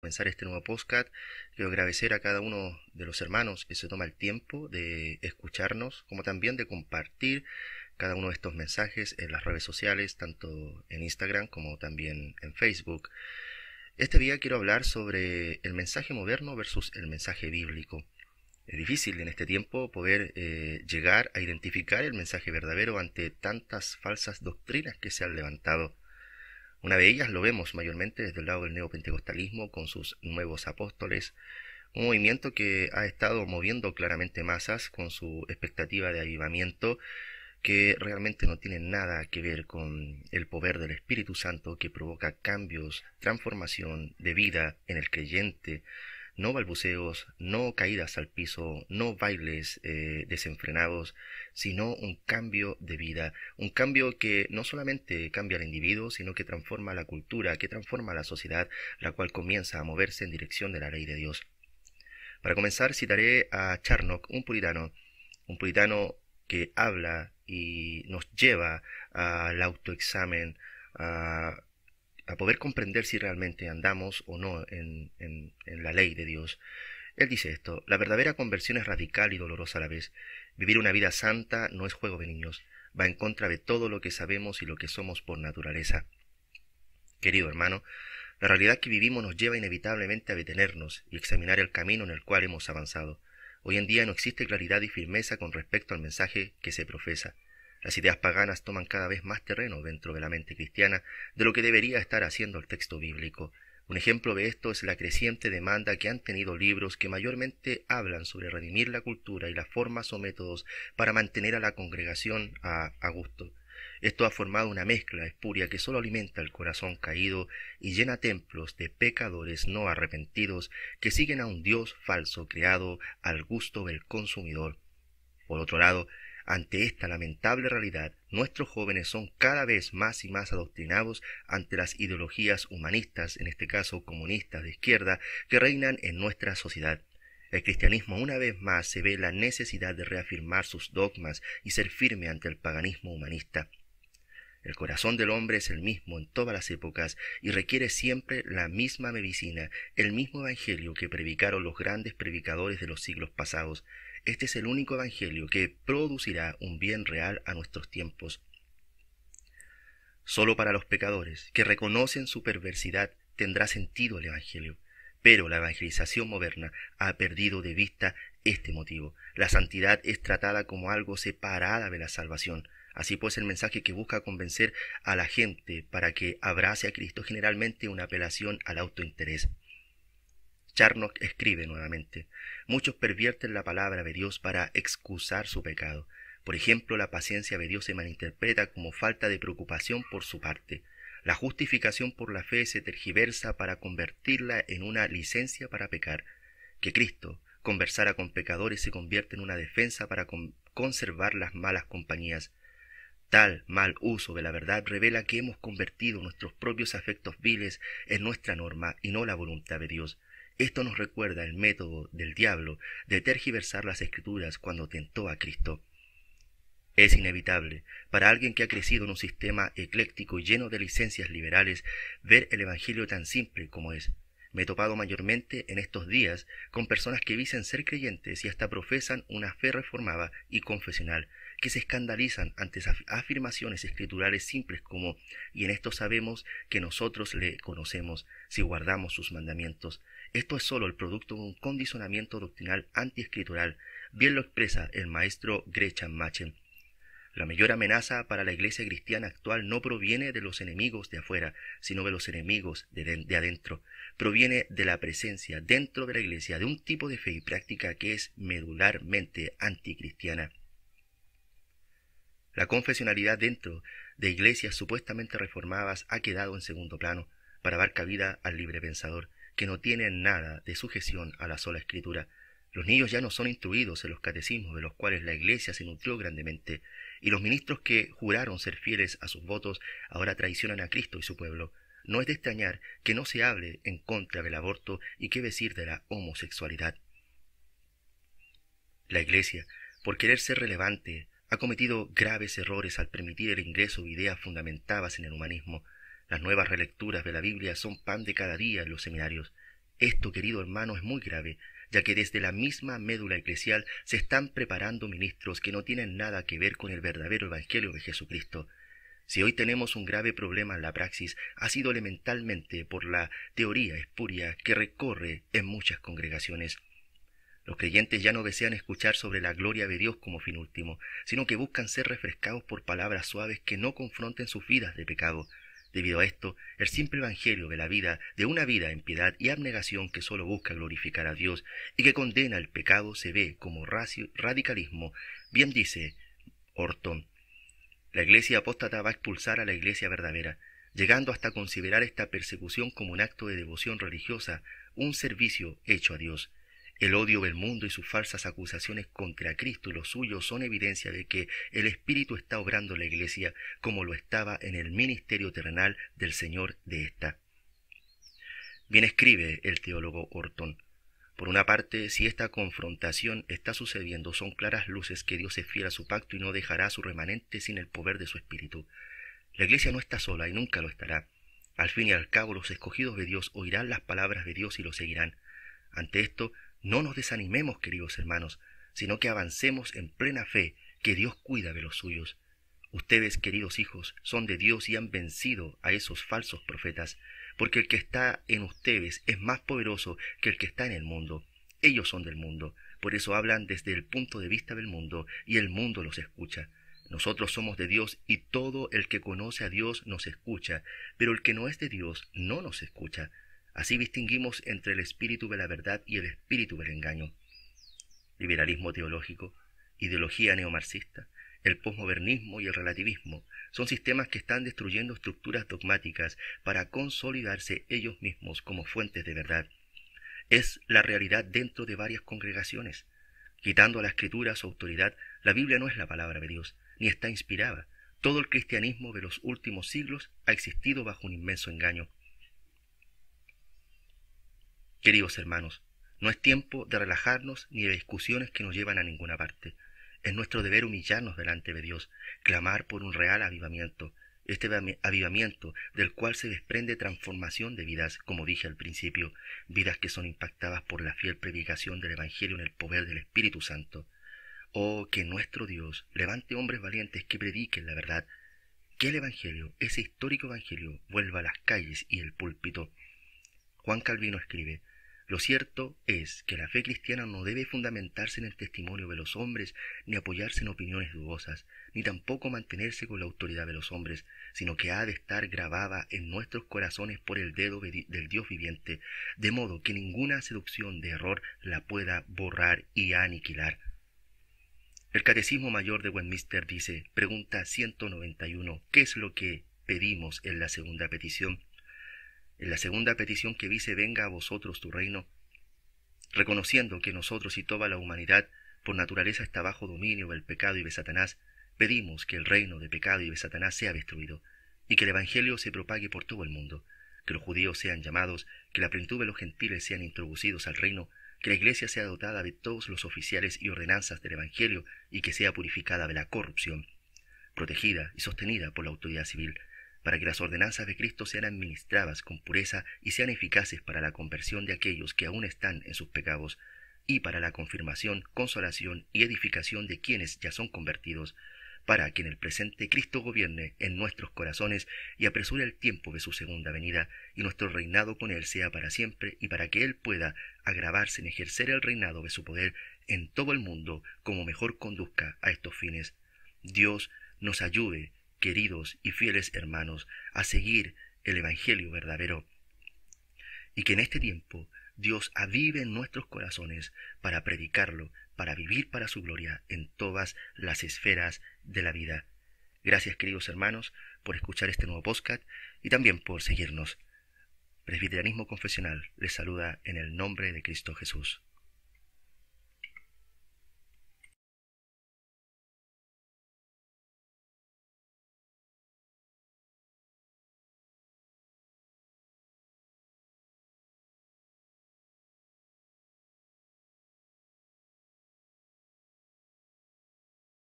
Comenzar este nuevo podcast, quiero agradecer a cada uno de los hermanos que se toma el tiempo de escucharnos, como también de compartir cada uno de estos mensajes en las redes sociales, tanto en Instagram como también en Facebook. Este día quiero hablar sobre el mensaje moderno versus el mensaje bíblico. Es difícil en este tiempo poder llegar a identificar el mensaje verdadero ante tantas falsas doctrinas que se han levantado. Una de ellas lo vemos mayormente desde el lado del neopentecostalismo con sus nuevos apóstoles, un movimiento que ha estado moviendo claramente masas con su expectativa de avivamiento, que realmente no tiene nada que ver con el poder del Espíritu Santo que provoca cambios, transformación de vida en el creyente. No balbuceos, no caídas al piso, no bailes desenfrenados, sino un cambio de vida, un cambio que no solamente cambia al individuo, sino que transforma la cultura, que transforma la sociedad, la cual comienza a moverse en dirección de la ley de Dios. Para comenzar, citaré a Charnock, un puritano que habla y nos lleva al autoexamen, a poder comprender si realmente andamos o no en la ley de Dios. Él dice esto: la verdadera conversión es radical y dolorosa a la vez. Vivir una vida santa no es juego de niños, va en contra de todo lo que sabemos y lo que somos por naturaleza. Querido hermano, la realidad que vivimos nos lleva inevitablemente a detenernos y examinar el camino en el cual hemos avanzado. Hoy en día no existe claridad y firmeza con respecto al mensaje que se profesa. Las ideas paganas toman cada vez más terreno dentro de la mente cristiana de lo que debería estar haciendo el texto bíblico. Un ejemplo de esto es la creciente demanda que han tenido libros que mayormente hablan sobre redimir la cultura y las formas o métodos para mantener a la congregación a gusto. Esto ha formado una mezcla espuria que solo alimenta el corazón caído y llena templos de pecadores no arrepentidos que siguen a un Dios falso creado al gusto del consumidor. Por otro lado, ante esta lamentable realidad, nuestros jóvenes son cada vez más y más adoctrinados ante las ideologías humanistas, en este caso comunistas de izquierda, que reinan en nuestra sociedad. El cristianismo una vez más se ve la necesidad de reafirmar sus dogmas y ser firme ante el paganismo humanista. El corazón del hombre es el mismo en todas las épocas y requiere siempre la misma medicina, el mismo evangelio que predicaron los grandes predicadores de los siglos pasados. Este es el único evangelio que producirá un bien real a nuestros tiempos. Solo para los pecadores que reconocen su perversidad tendrá sentido el evangelio. Pero la evangelización moderna ha perdido de vista este motivo. La santidad es tratada como algo separada de la salvación. Así pues, el mensaje que busca convencer a la gente para que abrace a Cristo es generalmente una apelación al autointerés. Charnock escribe nuevamente: muchos pervierten la palabra de Dios para excusar su pecado. Por ejemplo, la paciencia de Dios se malinterpreta como falta de preocupación por su parte. La justificación por la fe se tergiversa para convertirla en una licencia para pecar. Que Cristo conversara con pecadores se convierte en una defensa para conservar las malas compañías. Tal mal uso de la verdad revela que hemos convertido nuestros propios afectos viles en nuestra norma y no la voluntad de Dios. Esto nos recuerda el método del diablo de tergiversar las Escrituras cuando tentó a Cristo. Es inevitable, para alguien que ha crecido en un sistema ecléctico y lleno de licencias liberales, ver el Evangelio tan simple como es. Me he topado mayormente en estos días con personas que dicen ser creyentes y hasta profesan una fe reformada y confesional, que se escandalizan ante afirmaciones escriturales simples como: y en esto sabemos que nosotros le conocemos, si guardamos sus mandamientos. Esto es solo el producto de un condicionamiento doctrinal antiescritural. Bien lo expresa el maestro Gresham Machen. La mayor amenaza para la iglesia cristiana actual no proviene de los enemigos de afuera, sino de los enemigos de adentro. Proviene de la presencia dentro de la iglesia de un tipo de fe y práctica que es medularmente anticristiana. La confesionalidad dentro de iglesias supuestamente reformadas ha quedado en segundo plano para dar cabida al libre pensador, que no tiene nada de sujeción a la sola escritura. Los niños ya no son instruidos en los catecismos de los cuales la iglesia se nutrió grandemente, y los ministros que juraron ser fieles a sus votos ahora traicionan a Cristo y su pueblo. No es de extrañar que no se hable en contra del aborto y qué decir de la homosexualidad. La iglesia, por querer ser relevante, ha cometido graves errores al permitir el ingreso de ideas fundamentadas en el humanismo. Las nuevas relecturas de la Biblia son pan de cada día en los seminarios. Esto, querido hermano, es muy grave, ya que desde la misma médula eclesial se están preparando ministros que no tienen nada que ver con el verdadero Evangelio de Jesucristo. Si hoy tenemos un grave problema en la praxis, ha sido elementalmente por la teoría espuria que recorre en muchas congregaciones. Los creyentes ya no desean escuchar sobre la gloria de Dios como fin último, sino que buscan ser refrescados por palabras suaves que no confronten sus vidas de pecado. Debido a esto, el simple evangelio de la vida, de una vida en piedad y abnegación que solo busca glorificar a Dios y que condena el pecado, se ve como radicalismo. Bien dice Orton: la iglesia apóstata va a expulsar a la iglesia verdadera, llegando hasta considerar esta persecución como un acto de devoción religiosa, un servicio hecho a Dios. El odio del mundo y sus falsas acusaciones contra Cristo y los suyos son evidencia de que el Espíritu está obrando en la Iglesia como lo estaba en el ministerio terrenal del Señor de esta. Bien escribe el teólogo Orton: por una parte, si esta confrontación está sucediendo, son claras luces que Dios es fiel a su pacto y no dejará a su remanente sin el poder de su Espíritu. La Iglesia no está sola y nunca lo estará. Al fin y al cabo, los escogidos de Dios oirán las palabras de Dios y lo seguirán. Ante esto, no nos desanimemos, queridos hermanos, sino que avancemos en plena fe, que Dios cuida de los suyos. Ustedes, queridos hijos, son de Dios y han vencido a esos falsos profetas, porque el que está en ustedes es más poderoso que el que está en el mundo. Ellos son del mundo, por eso hablan desde el punto de vista del mundo, y el mundo los escucha. Nosotros somos de Dios, y todo el que conoce a Dios nos escucha, pero el que no es de Dios no nos escucha. Así distinguimos entre el espíritu de la verdad y el espíritu del engaño. Liberalismo teológico, ideología neomarxista, el posmodernismo y el relativismo son sistemas que están destruyendo estructuras dogmáticas para consolidarse ellos mismos como fuentes de verdad. Es la realidad dentro de varias congregaciones. Quitando a la Escritura su autoridad, la Biblia no es la palabra de Dios, ni está inspirada. Todo el cristianismo de los últimos siglos ha existido bajo un inmenso engaño. Queridos hermanos, no es tiempo de relajarnos ni de discusiones que no llevan a ninguna parte. Es nuestro deber humillarnos delante de Dios, clamar por un real avivamiento, este avivamiento del cual se desprende transformación de vidas, como dije al principio, vidas que son impactadas por la fiel predicación del Evangelio en el poder del Espíritu Santo. Oh, que nuestro Dios levante hombres valientes que prediquen la verdad, que el Evangelio, ese histórico Evangelio, vuelva a las calles y el púlpito. Juan Calvino escribe: lo cierto es que la fe cristiana no debe fundamentarse en el testimonio de los hombres, ni apoyarse en opiniones dudosas, ni tampoco mantenerse con la autoridad de los hombres, sino que ha de estar grabada en nuestros corazones por el dedo del Dios viviente, de modo que ninguna seducción de error la pueda borrar y aniquilar. El Catecismo Mayor de Westminster dice, pregunta 191, ¿qué es lo que pedimos en la segunda petición? En la segunda petición que dice: venga a vosotros tu reino, reconociendo que nosotros y toda la humanidad por naturaleza está bajo dominio del pecado y de Satanás, pedimos que el reino de pecado y de Satanás sea destruido, y que el Evangelio se propague por todo el mundo, que los judíos sean llamados, que la plenitud de los gentiles sean introducidos al reino, que la Iglesia sea dotada de todos los oficiales y ordenanzas del Evangelio y que sea purificada de la corrupción, protegida y sostenida por la autoridad civil, para que las ordenanzas de Cristo sean administradas con pureza y sean eficaces para la conversión de aquellos que aún están en sus pecados, y para la confirmación, consolación y edificación de quienes ya son convertidos, para que en el presente Cristo gobierne en nuestros corazones y apresure el tiempo de su segunda venida, y nuestro reinado con Él sea para siempre, y para que Él pueda agravarse en ejercer el reinado de su poder en todo el mundo como mejor conduzca a estos fines. Dios nos ayude, queridos y fieles hermanos, a seguir el Evangelio verdadero, y que en este tiempo Dios avive en nuestros corazones para predicarlo, para vivir para su gloria en todas las esferas de la vida. Gracias, queridos hermanos, por escuchar este nuevo podcast y también por seguirnos. Presbiterianismo Confesional les saluda en el nombre de Cristo Jesús.